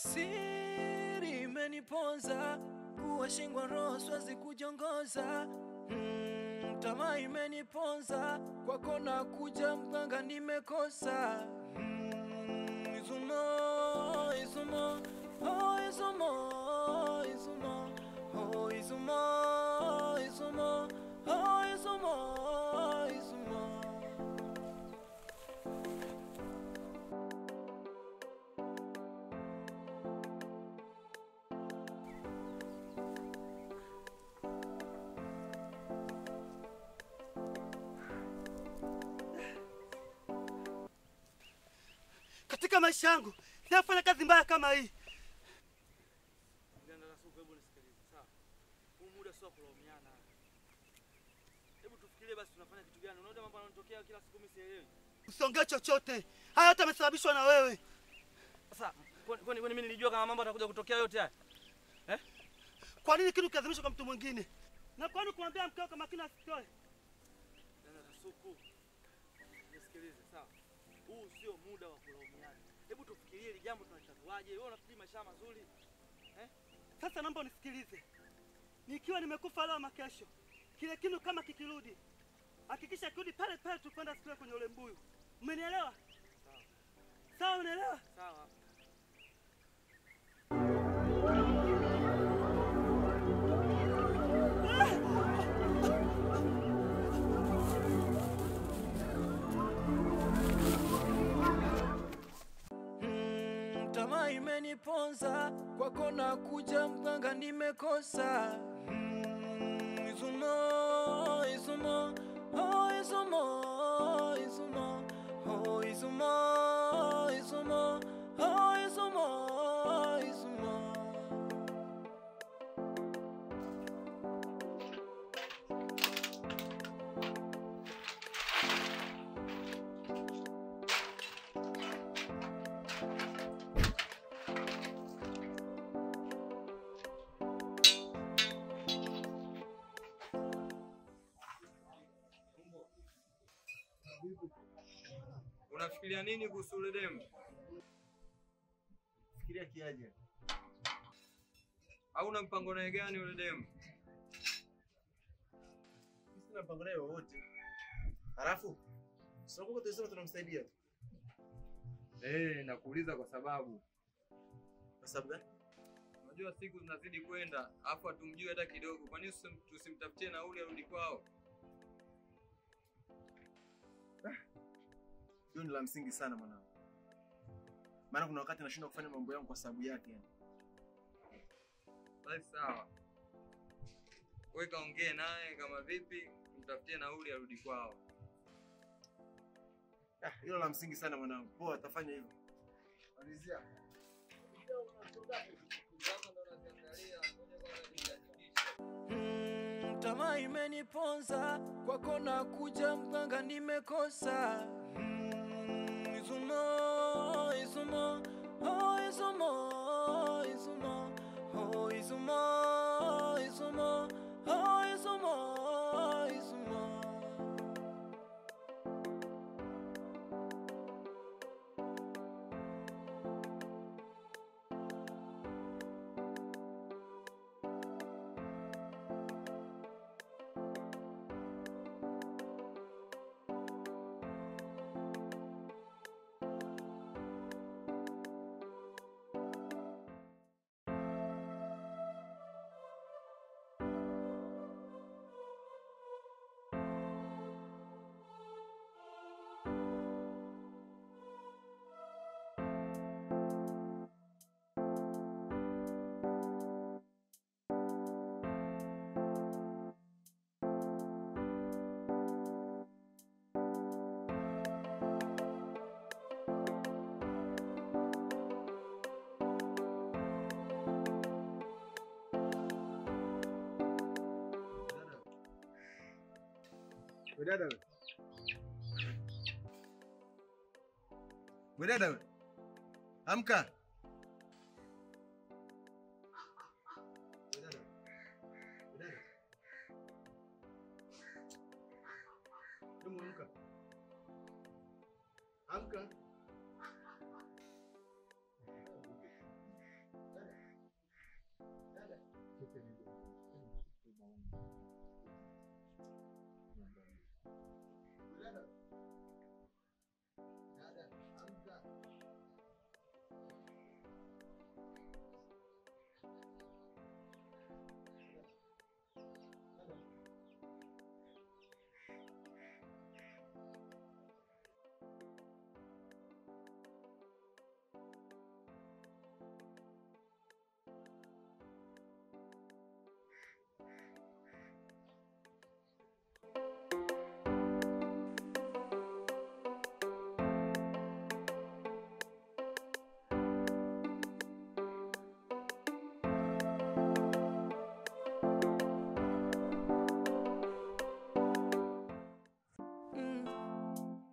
Siri imeniponza, kuwashingwa roho siwezi kujongoza. Tamaa imeniponza, kwako na kuja mganga nimekosa. Izumo, izumo, oh izumo, izumo, oh izumo, izumo, oh izumo, izumo. Katika maisha yangu nafanya kazi mbaya kama hii. Ndio nasuku, hebu nisikilize. Sawa. Huu muda sio kulaumiana. Hebu tufikirie basi tunafanya kitu gani? Unaona mambo yanatokea kila siku mimi sielewi. Usiongee chochote. Haya yote yamesababishwa na wewe. Sasa kwani mimi nilijua kama mambo yatakuja kutokea yote haya? Kwa nini kitu kiadhimishwa kwa mtu mwingine? Na kwa nini kumwambia mkeo kama kina asitoe? Ndio nasuku. Nisikilize, sawa. Huu sio muda wa kulaumiana. Hebu tufikirie ile jambo tunalitatuaje? Wewe unafikiri maisha mazuri? Sasa naomba unisikilize. Nikiwa nimekufa leo ama kesho, kile kinu kama kikirudi, hakikisha kirudi pale pale tukwenda siku kwenye ule mbuyu. Umenielewa? Sawa. Sawa, unaelewa? Sawa. Tamaa imeniponza, kwako na kuja mganga nimekosa. Izumo, izumo, oh izumo, izumo, oh izumo, izumo, oh izumo, izumo. Unafikiria nini kuhusu ule demu? Fikiria kiaje? Au una mpango naye gani ule demu? Sina mpango naye wowote. Halafu sio kwa tuseme tunamsaidia tu. Nakuuliza kwa sababu. Kwa sababu gani? Unajua siku zinazidi kwenda, afu atumjue hata kidogo. Kwa nini tusimtafutie nauli arudi kwao? Hiyo ni la msingi sana mwanangu. Maana kuna wakati nashindwa kufanya mambo yangu kwa sababu yake yani. Basi sawa. Wewe kaongee naye kama vipi, mtafutie nauli arudi kwao. Hilo la msingi sana mwanangu. Poa, atafanya hivyo. Malizia. Tamaa imeniponza, kwako na kuja mganga nimekosa. Izumo, izumo, oh izumo, izumo, oh izumo, izumo, oh izumo, izumo. We dada we. We dada we. Amka. We dada. We dada. Hebu amka. Amka.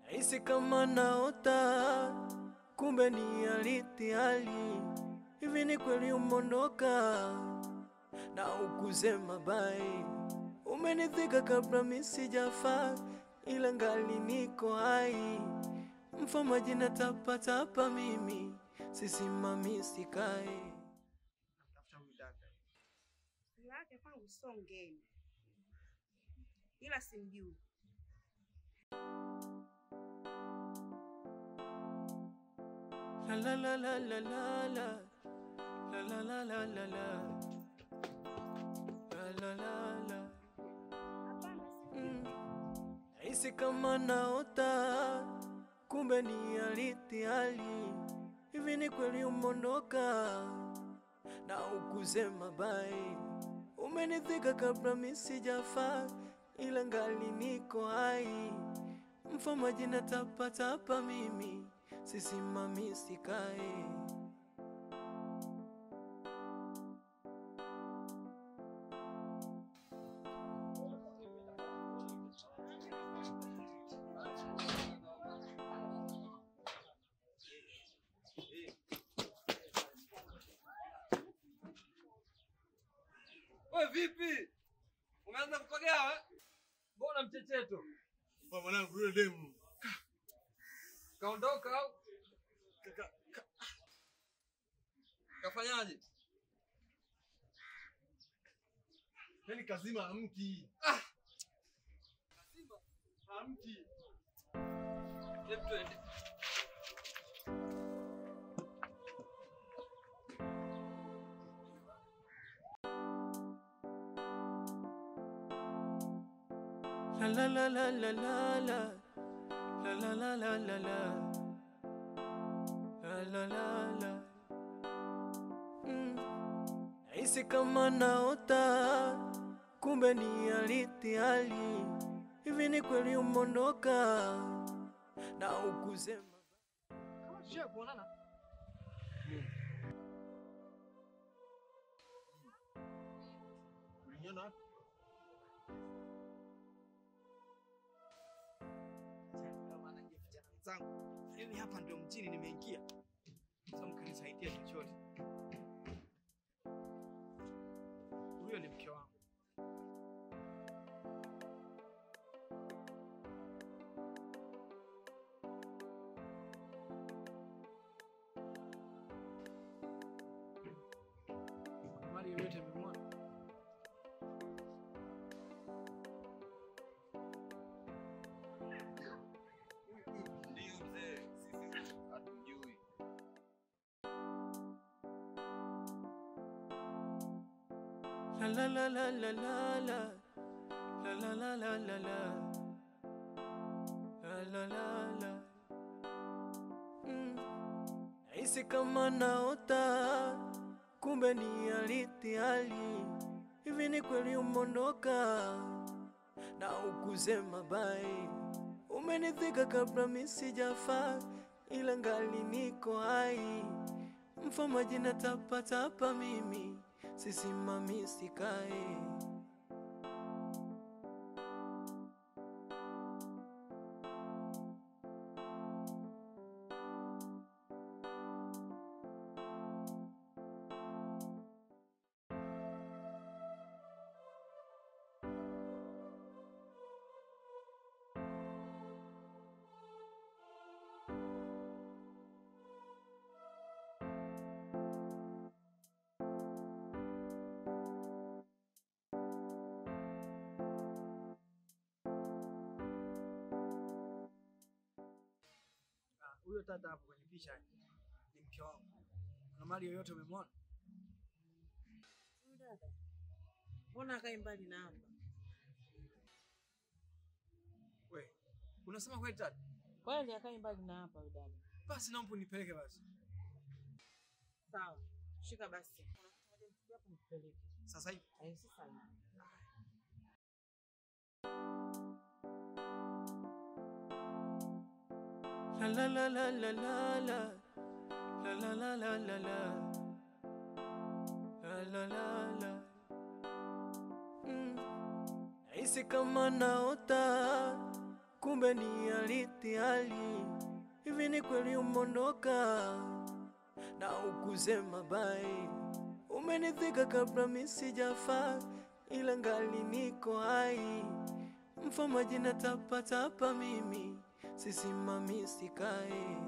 Nahisi kama naota, kumbe ni hali. Hivi ni kweli umondoka na ukusema bye? Umenithika kabla mimi sijafa, ila ngali niko hai. Mfama jina tapa mimi, sisimami sikai. Lake kwangu sio ngeni, ila simjui. La la la la la la la la la la la la la la la. Nahisi kama naota, kumbe ni hali. Hivi ni kweli umondoka na ukusema bye? Umenithika kabla mimi sijafa, ila ngali niko hai. Mfama jina tapa mimi, sisimami sikai. Wewe vipi? Umeanza kupagawa? Mbona mchecheto? Kwa mwanangu yule demu. Kaondoka au? Kafanyaje? Yaani kazima amki. Kazima Amki. hebu twende. La la la la la la la la la la la la la la la. Nahisi kama naota, kumbe ni hali. Hivi ni kweli umondoka na ukusema? Kama sio kuonana. Ulinyona wapi? Kama anajificha na wenzangu. Mimi hapa ndio mjini nimeingia. Sasa mkanisaidia chochote. Huyo ni mke wangu. Mali yote mmemwona. Ndio mzee, sisi hatujui. La la la la la la la la la la la la la la la. Nahisi kama naota, kumbe ni hali. Hivi ni kweli umondoka na ukusema bye? Umenithika kabla mimi sijafa, ila ngali niko hai. Mfama jina tapa mimi, sisimami sikai. huyo tata hapo kwenye picha ni mke wangu. Kuna mali yoyote umemwona? Dada. Mbona akae mbali na hapa? Wewe, unasema kweli tata? Kwani akae mbali na hapa huyo dada? Basi naomba nipeleke basi. Sawa. Shika basi. Kuna kitu moja nichukue hapo nipeleke. Sasa hivi? Sasa hivi. La la la la la la la la la la la la la la la. Nahisi kama naota, kumbe ni hali. Hivi ni kweli umondoka na ukusema bye? Umenithika kabla mimi sijafa, ila ngali niko hai. Mfamaji na tapa mimi, sisimami sikae.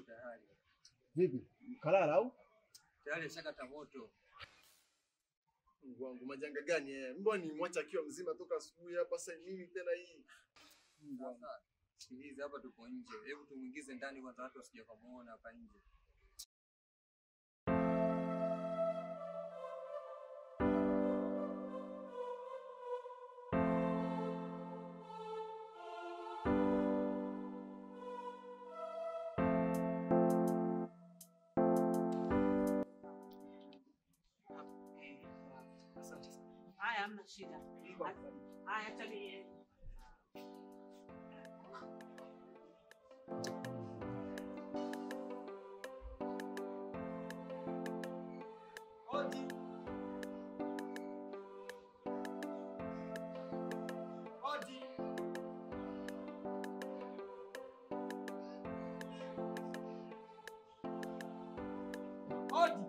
Tayari. Vipi? Kalala au? Tayari shakata moto. Mungu wangu, majanga gani haya? Mbona ni mwacha akiwa mzima toka asubuhi hapa, sasa nini tena hii? Mungu wangu. Sikiliza, hapa tuko nje. Hebu tumuingize ndani kwanza, watu wasije kumuona hapa nje. Haya, hamna shida. Haya, acha niende. Odi. Odi. Odi.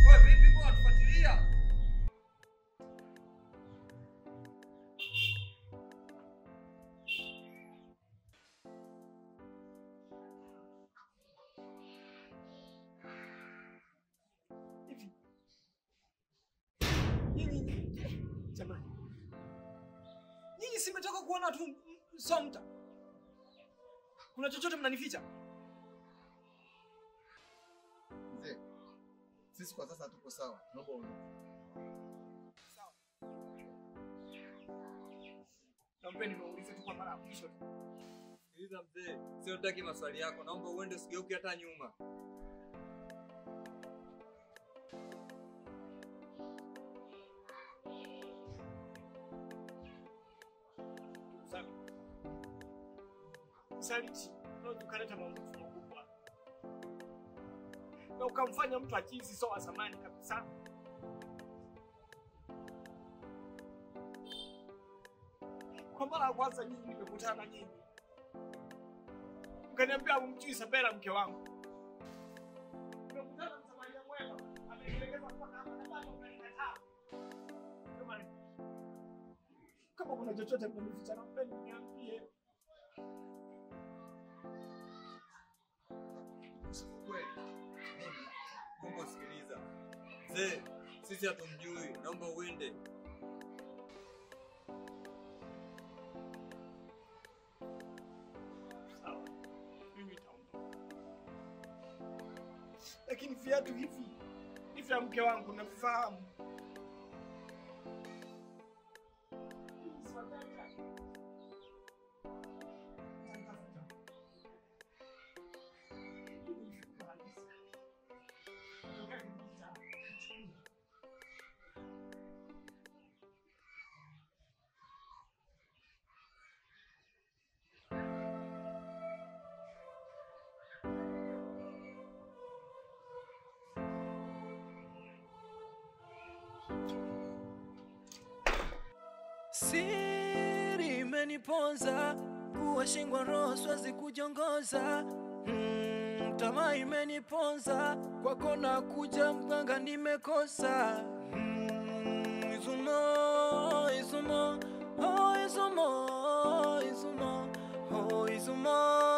Wewe vipi kwa tufuatilia? Jamani. Nyinyi simetoka kuona tu somta. Kuna chochote mnanificha? Mzee, sisi kwa sasa tuko sawa. Naomba uondoke. Sawa. Naomba niwaulize tu kwa mara ya mwisho. Sikiliza mzee, sio nataki maswali yako. Naomba uende usigeuke hata nyuma. Saliti, ndio tukaleta mambo makubwa. Na ukamfanya mtu achizi sawa zamani kabisa. Kwa mara ya kwanza nyinyi nimekutana nyinyi. Mkaniambia umjui Isabela mke wangu. Nimekutana Msamaria mwema, amenielekeza mpaka hapa na bado mnanikataa. Jamani. Kama kuna chochote mnanificha na mpeni niambie. Kweli. Mungu sikiliza. Mzee, sisi hatumjui. Naomba uende. Sawa. Mimi nitaondoka. Lakini viatu hivi ni vya mke wangu navifahamu. Siri imeniponza, kuwashingwa roho siwezi kujongoza. Tamaa imeniponza, kwako na kuja mganga nimekosa. Izumo, Izumo, oh Izumo, Izumo, oh Izumo.